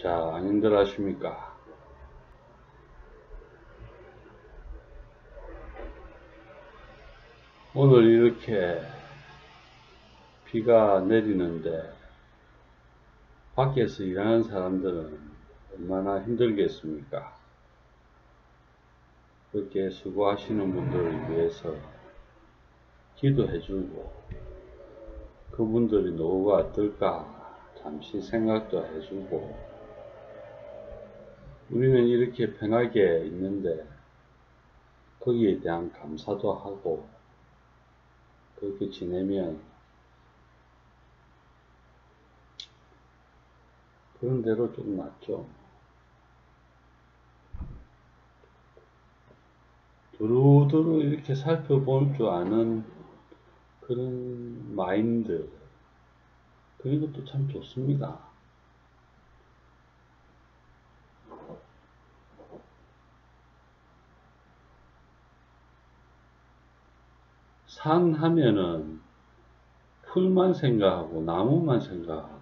자, 안녕들 하십니까? 오늘 이렇게 비가 내리는데 밖에서 일하는 사람들은 얼마나 힘들겠습니까? 그렇게 수고하시는 분들을 위해서 기도해주고 그분들이 노후가 어떨까 잠시 생각도 해주고 우리는 이렇게 편하게 있는데 거기에 대한 감사도 하고 그렇게 지내면 그런 대로 좀 낫죠. 두루두루 이렇게 살펴볼 줄 아는 그런 마인드, 그런 것도 참 좋습니다. 산 하면은 풀만 생각하고 나무만 생각하고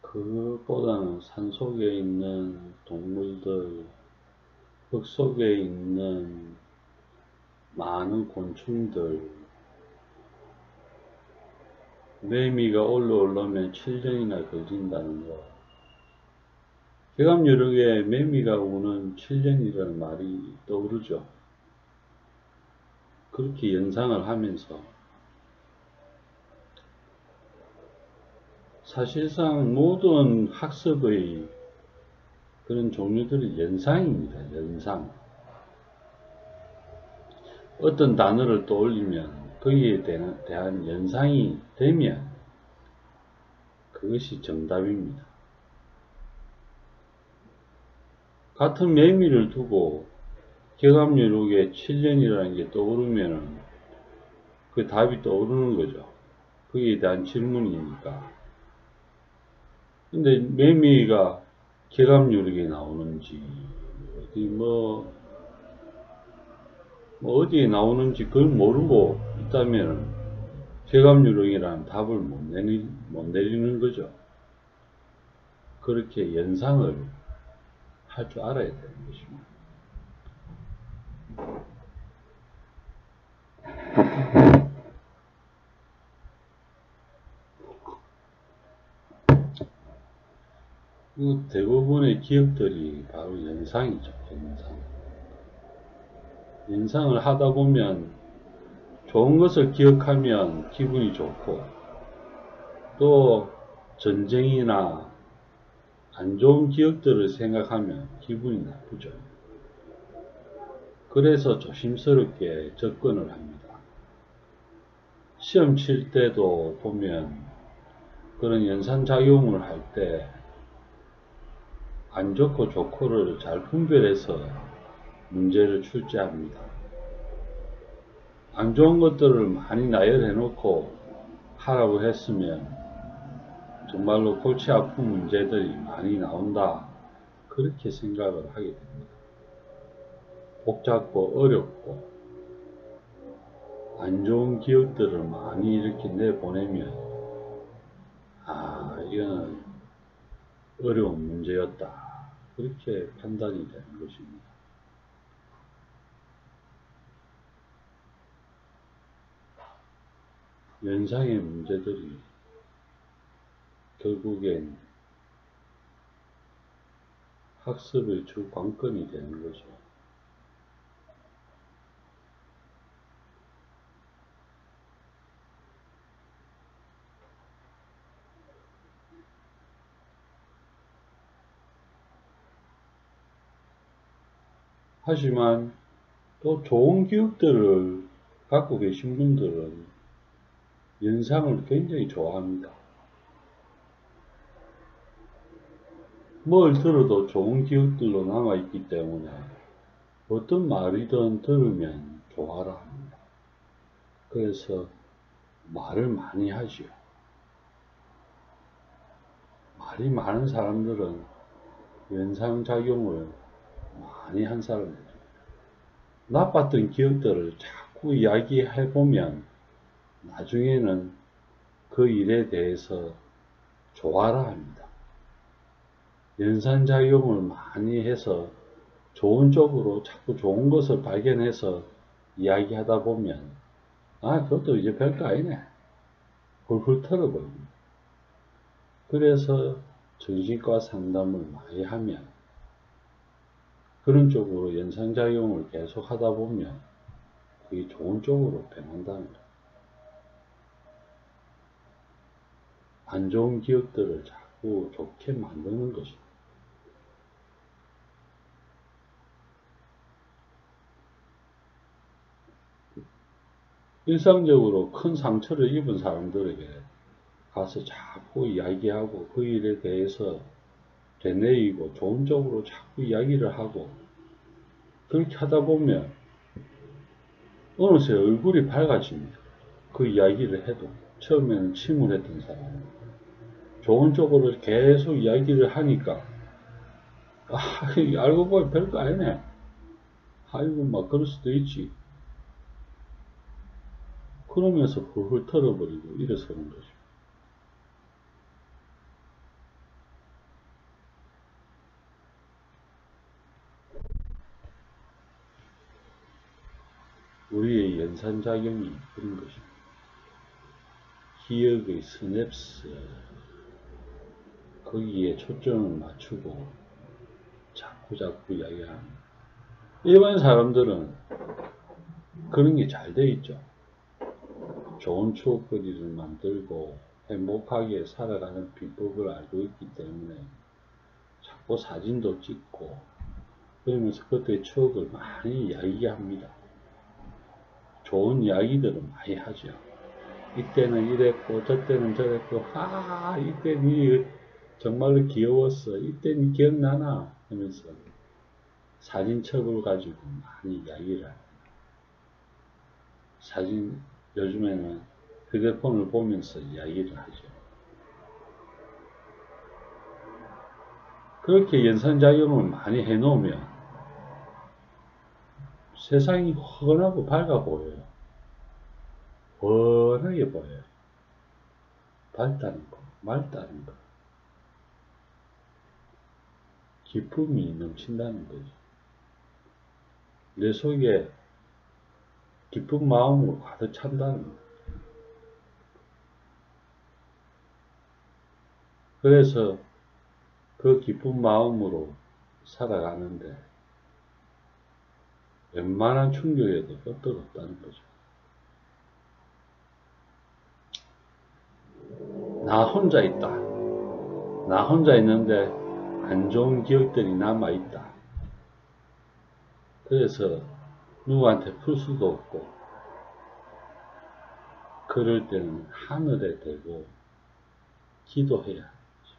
그것보다는 산 속에 있는 동물들, 흙 속에 있는 많은 곤충들, 매미가 올라오려면 7년이나 걸린다는 거. 개감여력에 매미가 우는 7년이라는 말이 떠오르죠. 그렇게 연상을 하면서 사실상 모든 학습의 그런 종류들이 연상입니다. 연상. 어떤 단어를 떠올리면 거기에 대한 연상이 되면 그것이 정답입니다. 같은 매미를 두고 개감여력에 7년이라는 게 떠오르면 그 답이 떠오르는 거죠. 거기에 대한 질문이니까. 근데 매미가 개감여력에 나오는지 어디에 나오는지 그걸 모르고 있다면 개감여력이라는 답을 못 내리는 거죠. 그렇게 연상을 할 줄 알아야 되는 것입니다. 대부분의 기억들이 바로 연상이죠. 연상을 하다 보면 좋은 것을 기억하면 기분이 좋고 또 전쟁이나 안 좋은 기억들을 생각하면 기분이 나쁘죠. 그래서 조심스럽게 접근을 합니다. 시험 칠 때도 보면 그런 연산작용을 할 때 안 좋고 좋고를 잘 분별해서 문제를 출제합니다. 안 좋은 것들을 많이 나열해 놓고 하라고 했으면 정말로 골치 아픈 문제들이 많이 나온다. 그렇게 생각을 하게 됩니다. 복잡고 어렵고 안 좋은 기억들을 많이 이렇게 내보내면 이거는 어려운 문제였다. 그렇게 판단이 되는 것입니다. 연상의 문제들이 결국엔 학습의 주 관건이 되는 거죠. 하지만 또 좋은 기억들을 갖고 계신 분들은 연상을 굉장히 좋아합니다. 뭘 들어도 좋은 기억들로 남아있기 때문에 어떤 말이든 들으면 좋아라 합니다. 그래서 말을 많이 하지요. 말이 많은 사람들은 연상작용을 많이 한 사람들입니다. 나빴던 기억들을 자꾸 이야기해보면 나중에는 그 일에 대해서 좋아라 합니다. 연산작용을 많이 해서 좋은 쪽으로 자꾸 좋은 것을 발견해서 이야기하다 보면 그것도 이제 별거 아니네. 훌훌 털어버립니다. 그래서 정신과 상담을 많이 하면 그런 쪽으로 연상작용을 계속 하다 보면 그게 좋은 쪽으로 변한다는 거예요. 안 좋은 기억들을 자꾸 좋게 만드는 것입니다. 일상적으로 큰 상처를 입은 사람들에게 가서 자꾸 이야기하고 그 일에 대해서 되뇌이고 좋은 쪽으로 자꾸 이야기를 하고 그렇게 하다 보면 어느새 얼굴이 밝아집니다. 그 이야기를 해도 처음에는 침울했던 사람 좋은 쪽으로 계속 이야기를 하니까 알고 보니 별거 아니네. 아이고 막 그럴 수도 있지. 그러면서 훌훌 털어버리고 일어서는 거죠. 우리의 연산작용이 그런 것입니다. 기억의 스냅스 거기에 초점을 맞추고 자꾸 이야기합니다. 일반 사람들은 그런 게 잘 돼 있죠. 좋은 추억거리를 만들고 행복하게 살아가는 비법을 알고 있기 때문에 자꾸 사진도 찍고 그러면서 그때의 추억을 많이 이야기합니다. 좋은 이야기들을 많이 하죠. 이때는 이랬고 저때는 저랬고 이때는 정말로 귀여웠어. 이때는 기억나나 하면서 사진첩을 가지고 많이 이야기를 합니다. 사진 요즘에는 휴대폰을 보면서 이야기를 하죠. 그렇게 연산작용을 많이 해놓으면 세상이 훤하고 밝아 보여요. 훤하게 보여요. 밝다는 거, 맑다는 거. 기쁨이 넘친다는 거죠. 내 속에 기쁜 마음으로 가득 찬다는 거예요. 그래서 그 기쁜 마음으로 살아가는데 웬만한 충격에도 끄떡없다는 거죠. 나 혼자 있다. 나 혼자 있는데 안 좋은 기억들이 남아있다. 그래서 누구한테 풀 수도 없고 그럴 때는 하늘에 대고 기도해야 하죠.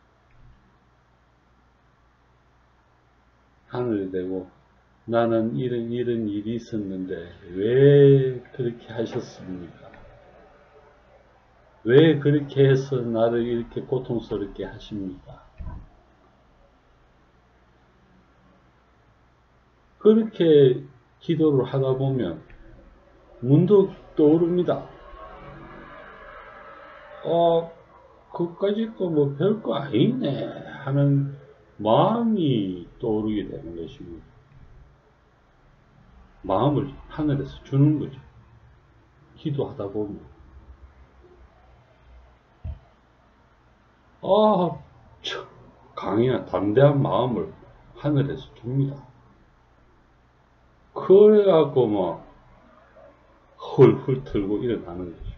하늘에 대고 나는 이런 일이 있었는데 왜 그렇게 하셨습니까? 왜 그렇게 해서 나를 이렇게 고통스럽게 하십니까? 그렇게 기도를 하다 보면 문득 떠오릅니다. 그까짓 거 뭐 별거 아니네 하는 마음이 떠오르게 되는 것이고 마음을 하늘에서 주는 거죠. 기도하다 보면 강인한 담대한 마음을 하늘에서 줍니다. 그래갖고 막 훌훌 털고 일어나는 거죠.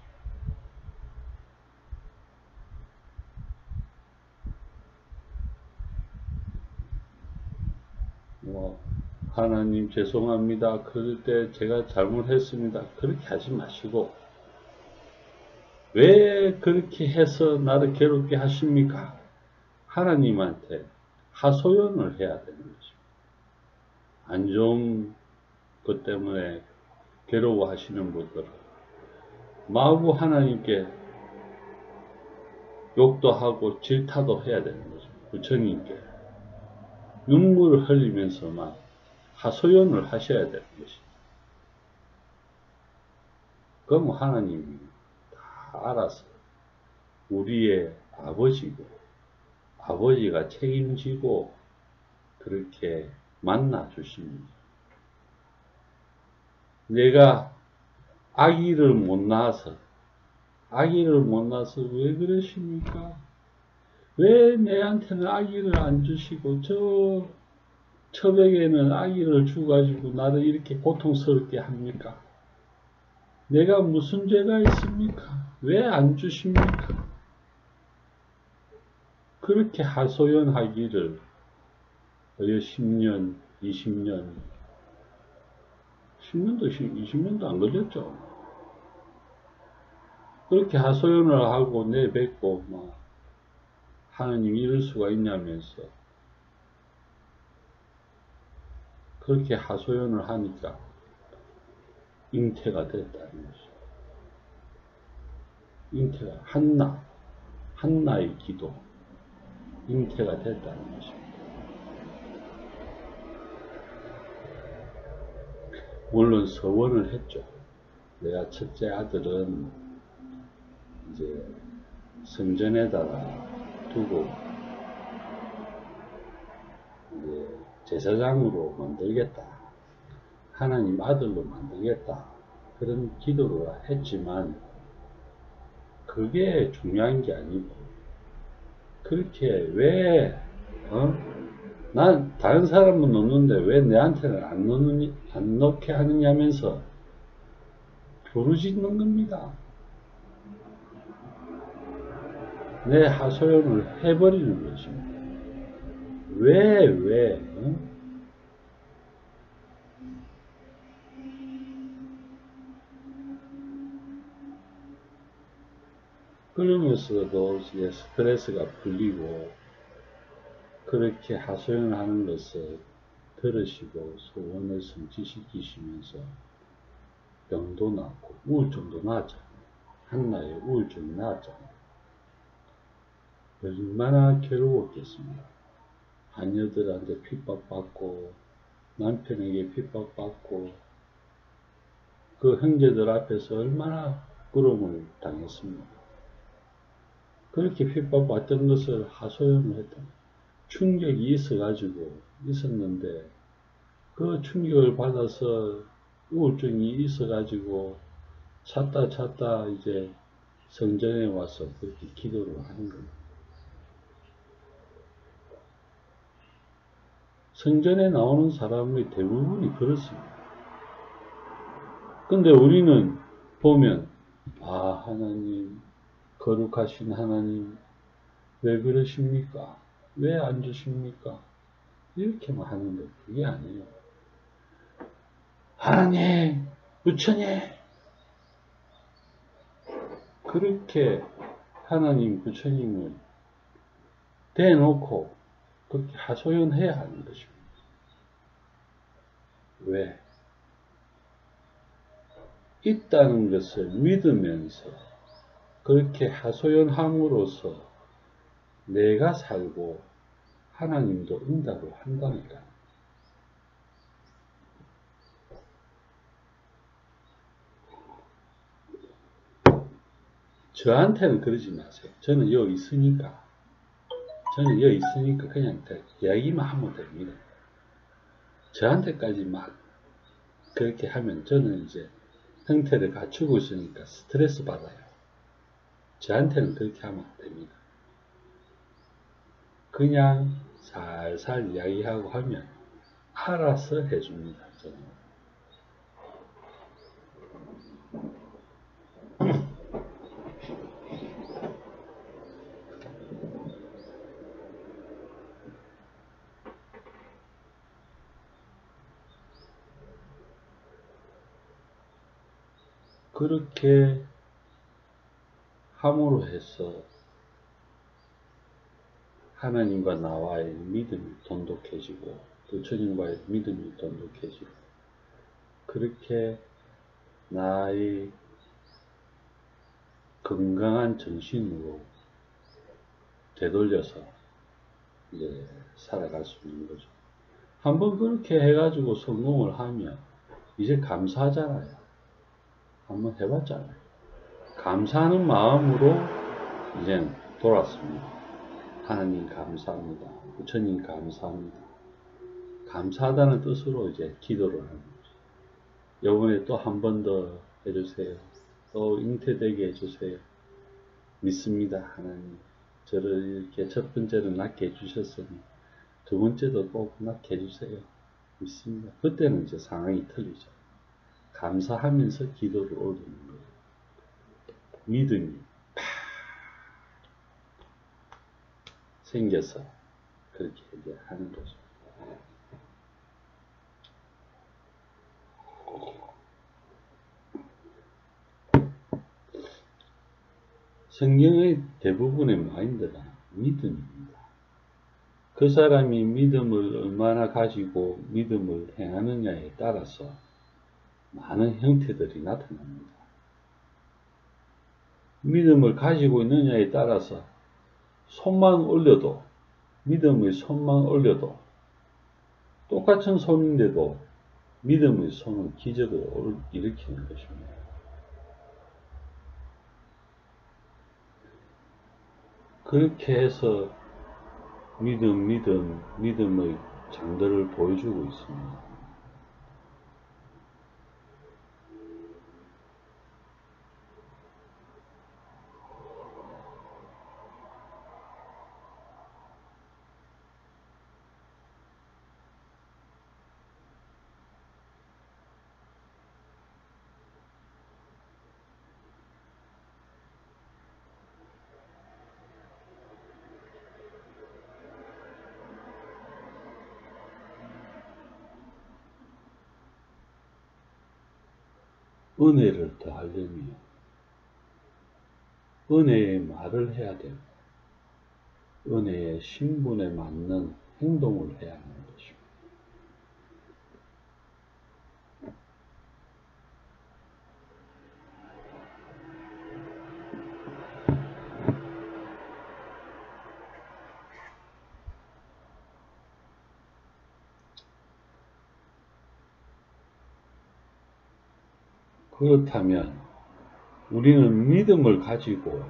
하나님 죄송합니다. 그럴 때 제가 잘못했습니다. 그렇게 하지 마시고 왜 그렇게 해서 나를 괴롭게 하십니까? 하나님한테 하소연을 해야 되는 거죠. 안 좋은 것 때문에 괴로워하시는 분들은 마구 하나님께 욕도 하고 질타도 해야 되는 거죠. 부처님께 눈물을 흘리면서만 하소연을 하셔야 되는 것입니다. 그럼 하나님이 다 알아서 우리의 아버지고 아버지가 책임지고 그렇게 만나 주십니다. 내가 아기를 못 낳아서 왜 그러십니까? 왜 내한테는 아기를 안 주시고 저 처벽에는 아기를 주가지고 나를 이렇게 고통스럽게 합니까? 내가 무슨 죄가 있습니까? 왜 안 주십니까? 그렇게 하소연하기를 10년, 20년, 10년도, 20년도 안 걸렸죠. 그렇게 하소연을 하고 내뱉고 막 하느님 이럴 수가 있냐면서 그렇게 하소연을 하니까 잉태가 됐다는 것이죠. 잉태가 한나의 기도, 잉태가 됐다는 것입니다. 물론 서원을 했죠. 내가 첫째 아들은 이제 성전에다가 두고 이제 제사장으로 만들겠다. 하나님 아들로 만들겠다. 그런 기도를 했지만 그게 중요한 게 아니고 그렇게 왜 난 다른 사람은 넣는데 왜 내한테는 안 넣게 하느냐면서 부르짖는 겁니다. 내 하소연을 해버리는 것입니다. 왜? 그러면서도 이제 스트레스가 풀리고 그렇게 하소연을 하는 것을 들으시고 소원을 성취시키시면서 병도 낫고 우울증도 나았잖아요. 한나의 우울증이 나았잖아요. 얼마나 괴로웠겠습니까? 자녀들한테 핍박받고 남편에게 핍박받고 그 형제들 앞에서 얼마나 부끄러움을 당했습니까? 그렇게 핍박받던 것을 하소연을 했다. 충격이 있었는데 그 충격을 받아서 우울증이 있어가지고 찾다 이제 성전에 와서 그렇게 기도를 하는 겁니다. 성전에 나오는 사람의 대부분이 그렇습니다. 근데 우리는 보면 하나님, 거룩하신 하나님 왜 그러십니까? 왜 안 주십니까? 이렇게만 하는데 그게 아니에요. 하나님, 부처님 그렇게 하나님, 부처님을 대놓고 그렇게 하소연해야 하는 것입니다. 왜? 있다는 것을 믿으면서 그렇게 하소연함으로써 내가 살고 하나님도 응답을 한다니까. 저한테는 그러지 마세요. 저는 여기 있으니까 그냥 이야기만 하면 됩니다. 저한테까지 막 그렇게 하면 저는 이제 형태를 갖추고 있으니까 스트레스 받아요. 저한테는 그렇게 하면 안 됩니다. 그냥 살살 이야기하고 하면 알아서 해줍니다. 저는. 그렇게 함으로 해서 하나님과 나와의 믿음이 돈독해지고 부처님과의 믿음이 돈독해지고 그렇게 나의 건강한 정신으로 되돌려서 이제 살아갈 수 있는 거죠. 한번 그렇게 해가지고 성공을 하면 이제 감사하잖아요. 한번 해봤잖아요. 감사하는 마음으로 이제 돌았습니다. 하나님 감사합니다. 부처님 감사합니다. 감사하다는 뜻으로 이제 기도를 하는 거죠. 이번에 또 한 번 더 해주세요. 또 잉태되게 해주세요. 믿습니다. 하나님. 저를 이렇게 첫 번째로 낳게 해주셨으니 두 번째도 꼭 낳게 해주세요. 믿습니다. 그때는 이제 상황이 틀리죠. 감사하면서 기도를 올리는 거예요. 믿음이 팍 생겨서 그렇게 이제 하는 거죠. 성경의 대부분의 마인드가 믿음입니다. 그 사람이 믿음을 얼마나 가지고 믿음을 행하느냐에 따라서 많은 형태들이 나타납니다. 믿음을 가지고 있느냐에 따라서 손만 올려도, 믿음의 손만 올려도 똑같은 손인데도 믿음의 손은 기적을 일으키는 것입니다. 그렇게 해서 믿음의 장들을 보여주고 있습니다. 은혜를 더하려면 은혜의 말을 해야 되고 은혜의 신분에 맞는 행동을 해야 하는 것입니다. 그렇다면 우리는 믿음을 가지고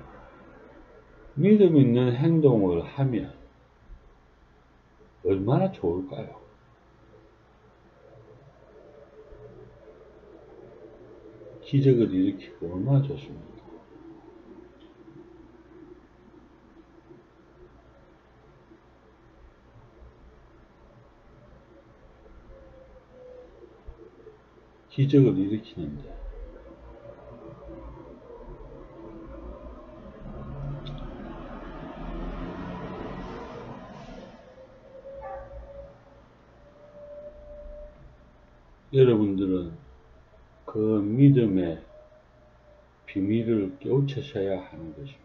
믿음 있는 행동을 하면 얼마나 좋을까요? 기적을 일으키고 얼마나 좋습니까? 기적을 일으키는데 여러분들은 그 믿음의 비밀을 깨우치셔야 하는 것입니다.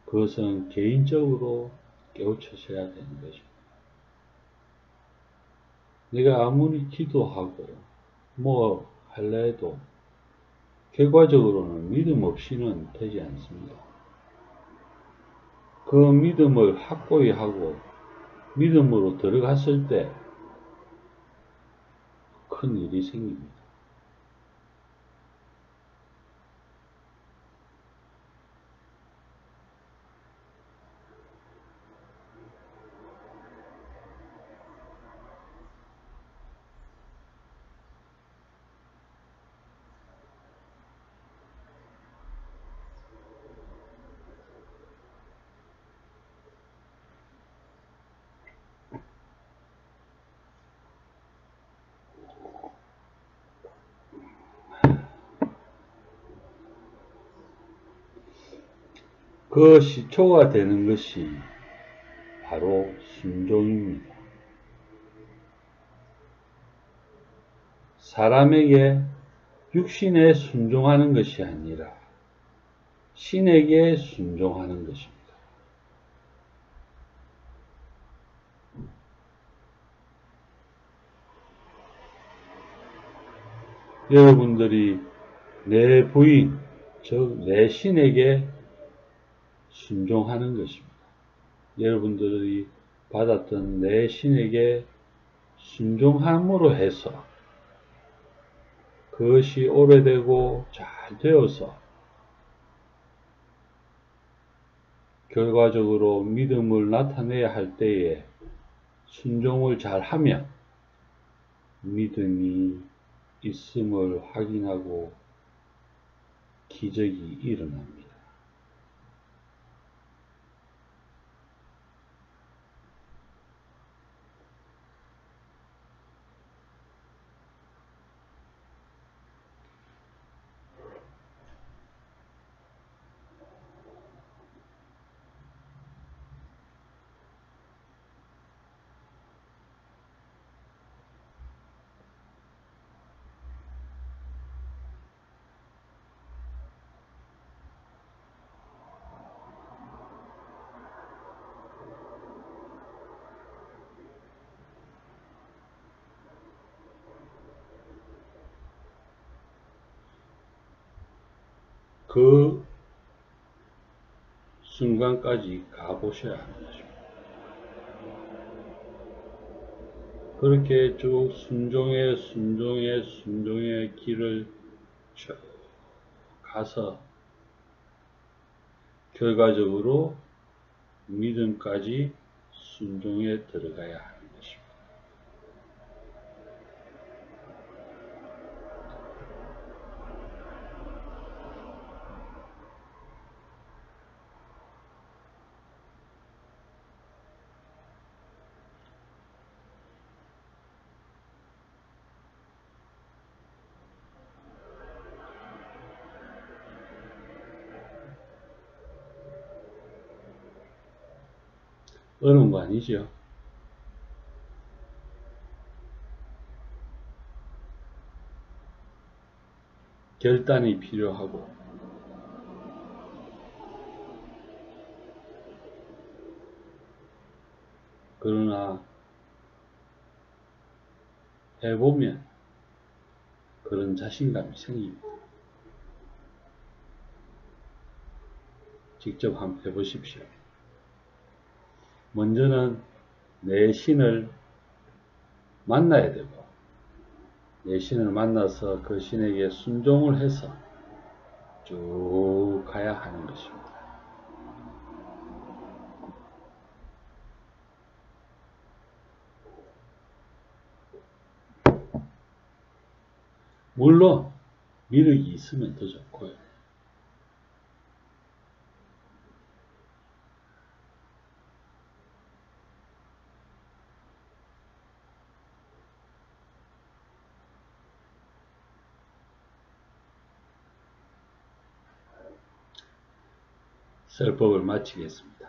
그것은 개인적으로 깨우치셔야 되는 것입니다. 내가 아무리 기도하고 뭐 할라 해도 결과적으로는 믿음 없이는 되지 않습니다. 그 믿음을 확고히 하고 믿음으로 들어갔을 때 큰 일이 생깁니다. 그 시초가 되는 것이 바로 순종입니다. 사람에게 육신에 순종하는 것이 아니라 신에게 순종하는 것입니다. 여러분들이 내 부인, 즉 내 신에게 순종하는 것입니다. 여러분들이 받았던 내 신에게 순종함으로 해서 그것이 오래되고 잘 되어서 결과적으로 믿음을 나타내야 할 때에 순종을 잘 하면 믿음이 있음을 확인하고 기적이 일어납니다. 그 순간까지 가보셔야 합니다. 그렇게 쭉 순종의 길을 쭉 가서 결과적으로 믿음까지 순종에 들어가야 하는 것입니다. 어려운 거 아니죠? 결단이 필요하고 그러나 해보면 그런 자신감이 생깁니다. 직접 한번 해보십시오. 먼저는 내 신을 만나야 되고 내 신을 만나서 그 신에게 순종을 해서 쭉 가야 하는 것입니다. 물론 미륵이 있으면 더 좋고요. 설법을 마치겠습니다.